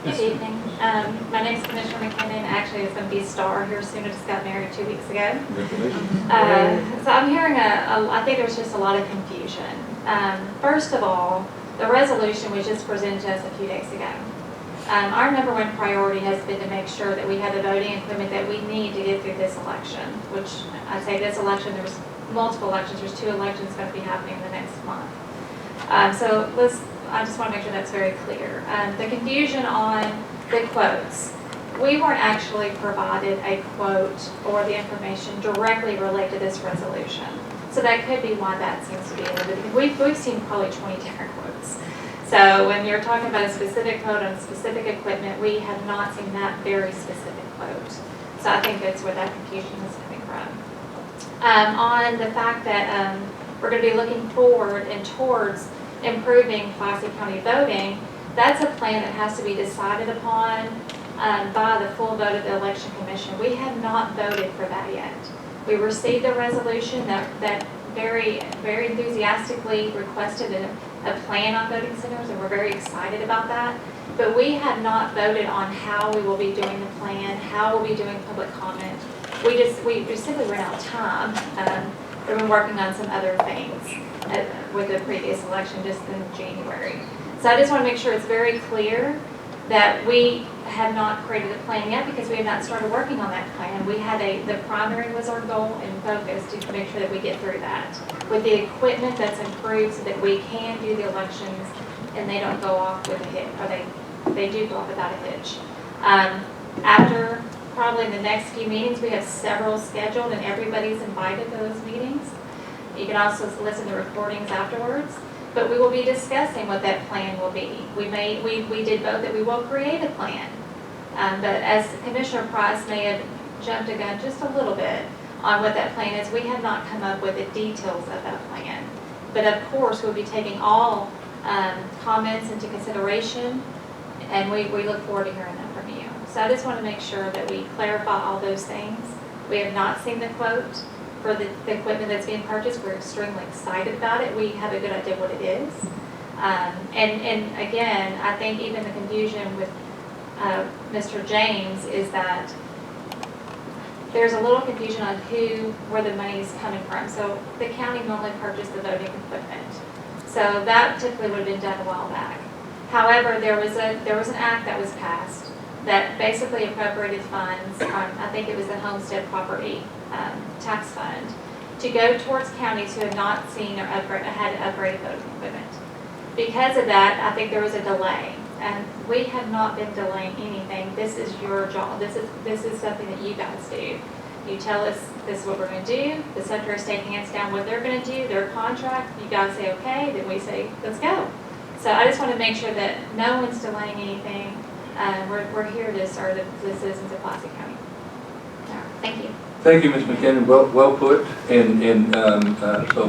Good evening. My name is Commissioner McKinnon. Actually, it's going to be Star here soon. I just got married 2 weeks ago. So I'm hearing I think there's just a lot of confusion. First of all, the resolution was just presented to us a few days ago. Our number one priority has been to make sure that we have the voting equipment that we need to get through this election, which I'd say this election, there's multiple elections. There's 2 elections going to be happening in the next month. I just want to make sure that's very clear. The confusion on the quotes. We weren't actually provided a quote or the information directly related to this resolution. So that could be why that seems to be a little bit. We've seen probably 20 different quotes. So when you're talking about a specific quote on specific equipment, we have not seen that very specific quote. So I think that's where that confusion is coming from. On the fact that we're going to be looking forward and towards improving Pulaski County voting, that's a plan that has to be decided upon by the full vote of the Election Commission. We have not voted for that yet. We received a resolution that very, very enthusiastically requested a plan on voting centers, and we're very excited about that. But we have not voted on how we will be doing the plan, how we'll be doing public comment. We simply ran out of time. We've been working on some other things with the previous election just in January. So I just want to make sure it's very clear that we have not created a plan yet because we have not started working on that plan. We had the primary was our goal and focus to make sure that we get through that with the equipment that's improved so that we can do the elections and they don't go off with a hitch, or they do go off without a hitch. After probably in the next few meetings, we have several scheduled and everybody's invited to those meetings. You can also listen to recordings afterwards, but we will be discussing what that plan will be. We did vote that we will create a plan, but as Commissioner Price may have jumped a gun just a little bit on what that plan is, we have not come up with the details of that plan. But of course, we'll be taking all comments into consideration, and we look forward to hearing them from you. So I just want to make sure that we clarify all those things. We have not seen the quote for the equipment that's being purchased. We're extremely excited about it. We have a good idea what it is. And again, I think even the confusion with Mr. James is that there's a little confusion on where the money is coming from. So the county normally purchased the voting equipment. So that typically would have been done a while back. However, there was an act that was passed that basically appropriated funds, I think it was the homestead property tax fund, to go towards counties who have not seen or had upgraded voting equipment. Because of that, I think there was a delay, and we have not been delaying anything. This is your job. This is something that you guys do. You tell us this is what we're going to do. The Secretary of State hands down what they're going to do, their contract. You guys say okay, then we say let's go. So I just want to make sure that no one's delaying anything. We're here to serve the citizens of Pulaski County. Thank you. Thank you, Ms. McKinnon. Well put. And so